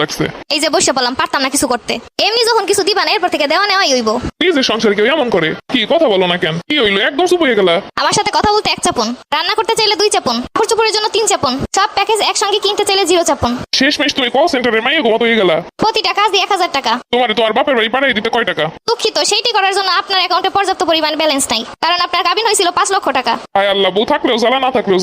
লাগছে। এই যে বসে বললাম পারতাম না কিছু করতে। এমনি যখন কিছু দিবা না এরপর থেকে দেওয়া নেওয়াই হইব। নিজের সংসার কেউ এমন করে? কি কথা বলো না কেন? কি হইলো? একদম চুপ হয়ে গেলা। আমার সাথে কথা বলতে 1 চাপন, রান্না করতে চাইলে 2 চাপন, কাপড় চোপড়ের জন্য 3 চাপন, সব প্যাকেজ একসঙ্গে কিনতে চাইলে 0 চাপন। শেষমেশ তুমি কল সেন্টারের মাইয়া ঘুমাতো হয়ে গেলা। প্রতিটা কাজ দিয়ে 1000 টাকা। তোমার বাপের বাড়ি পাঠিয়ে দিতে কয় টাকা? দুঃখিত, সেইটি করার জন্য আপনার অ্যাকাউন্টে পর্যাপ্ত পরিমাণ ব্যালেন্স নাই, কারণ আপনার কাবিন হয়েছিল 5 লক্ষ টাকা। হায় আল্লাহ, বউ থাকলেও জ্বালা, না থাকলেও।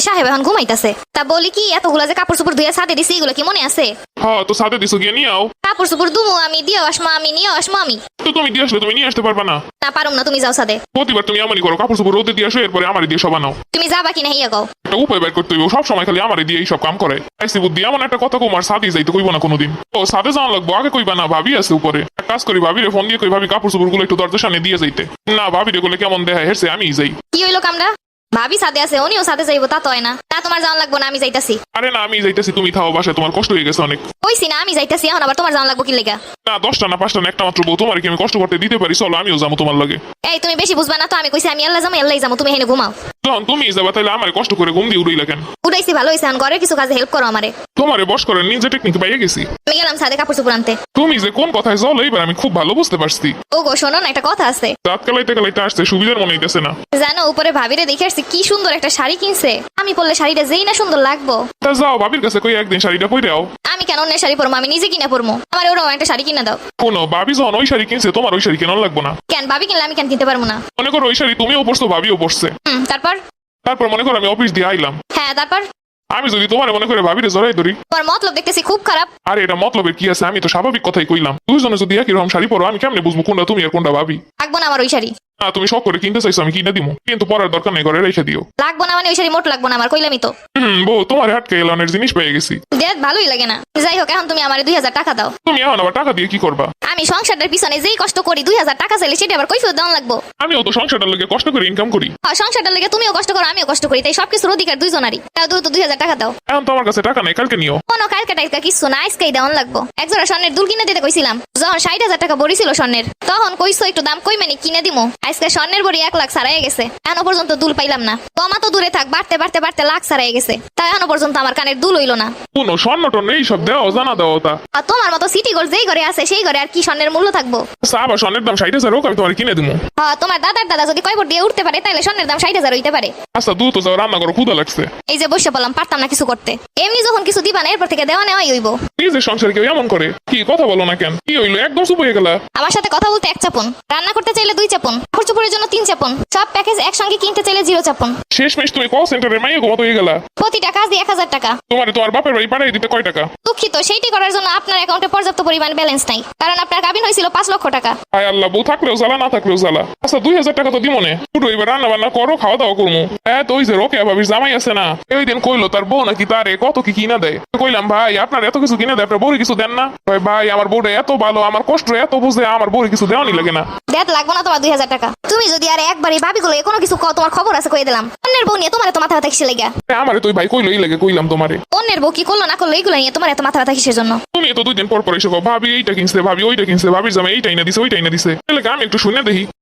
সাহেব এখন ঘুমাইতেছে। তা বলি কি, এতগুলা যে কাপড় চোপড় ধুয়ে ছাদে দিছি এগুলো কি মনে আছে? হ্যাঁ, তো সাথে দিছো গিয়ে নিয়ে আও। কাপড় চোপড় দুমু আমি, দিয়ে আসমো আমি, নিয়ে আসমো আমি। তো তুমি দিয়ে আসলে তুমি নিয়ে আসতে পারবা না? না পারুম না, তুমি যাও ছাদে। প্রতিবার তুমি আমারই করো, কাপড় চোপড় রোদে দিয়ে আসো, এরপরে আমারই দিয়ে সব আনাও। তুমি যাবা কিনা হিয়া গাও। একটা উপায় বের করতে হইব, সব সময় খালি আমারই দিয়ে এইসব কাম করে। আইসি বুদ্ধি এমন একটা কথা কুমার সাথে যাইতে কইব না কোনোদিন। ও সাথে যাওয়া লাগবো, আগে কইবা না ভাবি আছে উপরে। এক কাজ করি, ভাবিরে ফোন দিয়ে কই ভাবি কাপড় চোপড় গুলো একটু দরজার সামনে দিয়ে যাইতে। না ভাবিরে গুলো কেমন দেখায় হেরছে, আমি যাই। কি হইলো কামড়া? ভাবি সাথে আছে, উনিও সাথে যাইবো, তা তো হয় না। না তোমার যাওয়া লাগবো না, আমি যাইতাছি। আরে না, আমি যাইতেছি, তুমি থাও বাসায়, তোমার কষ্ট হয়ে গেছে অনেক। কইছি না আমি যাইতাছি, এখন আবার তোমার যাওয়া লাগবো কি লেগা? না 10টা না 5টা না, একটা মাত্র বউ, তোমার কি আমি কষ্ট করতে দিতে পারি? চলো আমিও যাবো তোমার লাগে। এই তুমি বেশি বুঝবা না তো, আমি কইছি আমি আল্লাহ যাবো, আল্লাহ যাবো, তুমি হেনে ঘুমাও। যখন তুমি যাবা তাহলে আমার কষ্ট করে ঘুম দিয়ে উড়াইলা কেন? উঠাইছি ভালো হয়েছে, এখন ঘরের কিছু কাজে হেল্প করো আমারে। তোমারে বস করে নিজে টেকনিক পাইয়ে গেছি। আমি গেলাম ছাদে কাপড় চোপড় আনতে। তুমি যে কোন কথায় চলো এবার আমি খুব ভালো বুঝতে পারছি। ও গো শোনো না, একটা কথা আছে। রাত কালাইতে আসছে, সুবিধার মনে হইতেছে না। জানো উপরে ভাবিরে দেখে আসছি, কি সুন্দর একটা শাড়ি কিনছে। আমি পরলে শাড়িটা যেই না সুন্দর লাগবো। তা যাও ভাবির কাছে কই একদিন শাড়িটা পরে আও। আমি কেন অন্যের শাড়ি পরবো? আমি নিজে কিনে পরবো। আমার ওরকম একটা শাড়ি কিনে দাও। কোনো ভাবি যখন ওই শাড়ি কিনছে, তোমার ওই শাড়ি কেন লাগবো না? কেন ভাবি কিনলে আমি কেন কিনতে পারবো না? মনে করো ওই শাড়ি তুমিও পরছো, ভাবিও পরছে। তারপর মনে করো আমি অফিস দিয়ে আইলাম। হ্যাঁ তারপর আমি যদি তোমার মনে করে ভাবিরে জড়াই ধরি। তোমার মতলব দেখতেছি খুব খারাপ। আরে এটা মতলবের কি আছে? আমি তো স্বাভাবিক কথাই কইলাম। দুইজনে যদি একই রকম শাড়ি পরো, আমি কেমনে বুঝবো কোনটা তুমি আর কোনটা ভাবি? লাগবো না আমার ওই শাড়ি। না তুমি শখ করে কিনতে চাইছো, আমি কিনে দিবো, কিন্তু পরার দরকার নেই, ঘরে রেখে দিও। লাগবো না মানে ওই শাড়ি মোট লাগবো না আমার, কইলামই তো। বউ তোমার হাটকে এলানের জিনিস পেয়ে গেছি। দেখ ভালোই লাগে না। যাই হোক, এখন তুমি আমার 2000 টাকা দাও। তুমি এখন আবার টাকা দিয়ে কি করবা? আমি সংসারটার পিছনে যেই কষ্ট করি, 2000 টাকা চাইলে সেটা আবার কৈফিয়ত দেওয়া লাগবো। আমিও তো সংসারটার লেগে কষ্ট করে ইনকাম করি। সংসারটার লেগে তুমিও কষ্ট করো, আমিও কষ্ট করি, তাই সবকিছুর অধিকার দুইজনারই। তাও তো 2000 টাকা দাও। এখন তো আমার কাছে টাকা নেই, কালকে নিও। কোনো কালকে টাইকা কিছু না, আজকেই দেওয়ান লাগবো। একজোড়া স্বর্ণের দুল কিনে দিতে কইছিলাম, যখন 60,000 টাকা বড়ি ছিল স্বর্ণের, তখন কইছো একটু দাম কই মানে কিনে দিমু। আজকে স্বর্ণের বড়ি 1 লাখ ছাড়াই গেছে, এখনো পর্যন্ত দুল পাইলাম না। কমা তো দূরে থাক, বাড়তে বাড়তে বাড়তে লাখ ছাড়াই গেছে, তাই এখনো পর্যন্ত আমার কানের দুল হইলো না। কোনো স্বর্ণ টর্ণ এইসব দেওয়া জানা দেওয়া তা। আর তোমার মতো সিটি গোল্ড যেই ঘরে আছে সেই ঘরে আর কি স্বর্ণের মূল্য থাকবো? আবার স্বর্ণের দাম 60,000 হোক, আমি তোমার কিনে দিবো। তোমার দাদার দাদা যদি কয় দিয়ে উঠতে পারে, তাহলে স্বর্ণের দাম 60,000 হইতে পারে। আচ্ছা দূর তো যাও, রান্না করো, ক্ষুধা লাগছে। এই যে বসে বললাম পারতাম না কিছু করতে। এমনি যখন কিছু দিবা না এরপর থেকে দেওয়া নেওয়াই হইব। নিজের সংসার কেউ এমন করে? কি কথা বলো না কেন? কি হইলো? একদম চুপ হয়ে গেলা। আমার সাথে কথা বলতে 1 চাপন, রান্না করতে চাইলে 2 চাপন, কাপড় চোপড়ের জন্য 3 চাপন, সব প্যাকেজ একসঙ্গে কিনতে চাইলে 0 চাপন। শেষমেশ তুমি কল সেন্টারের মাইয়া ঘুমাতো হয়ে গেলা। প্রতিটা কাজ দিয়ে 1000 টাকা। তোমার বাপের বাড়ি পাঠিয়ে দিতে কয় টাকা? দুঃখিত, সেইটি করার জন্য আপনার অ্যাকাউন্টে পর্যাপ্ত পরিমাণ ব্যালেন্স নাই, কারণ আপনার কাবিন হয়েছিল 5 লক্ষ টাকা। হায় আল্লাহ, বউ থাকলেও জ্বালা, না থাকলেও জ্বালা। আচ্ছা 2000 টাকা তো দিমনে, পুরো এবার রান্না বান্না করো, খাওয়া দাওয়া করবো। হ্যাঁ তো ওই যে রোকে ভাবির জামাই আছে না, ওই দিন কইলো তার বউ নাকি তারে কত কি কিনা দেয়। কইলাম ভাই আপনার এত কিছু কিনে দেয়, আপনার বউরে কিছু দেন না? ভাই আমার বউটা এত ভালো, আমার কষ্ট এত বুঝে, আমার বউরে কিছু দেওয়ানি লাগে না। দেখ লাগবো না তোমার 2000 টাকা। তুমি যদি আর একবারই ভাবিগুলো কোনো কিছু তোমার খবর আছে কই দিলাম। অন্যের বউ নিয়ে তোমার এত মাথা ব্যথা কিসের লেগে? আমারে তুই ভাই কইলো এই লাগে কইলাম তোমারে। অন্যের বউ কি করলো না করলো এগুলো নিয়ে তোমার এত মাথা ব্যথা কিসের জন্য? তুমি তো 2 দিন পর এসে ভাবি এইটা কিনছে, ভাবি ওইটা কিনছে, ভাবির জামাই এইটাই না দিছে, ওইটাই না দিছে। তাহলে আমি একটু শুনে দেখি।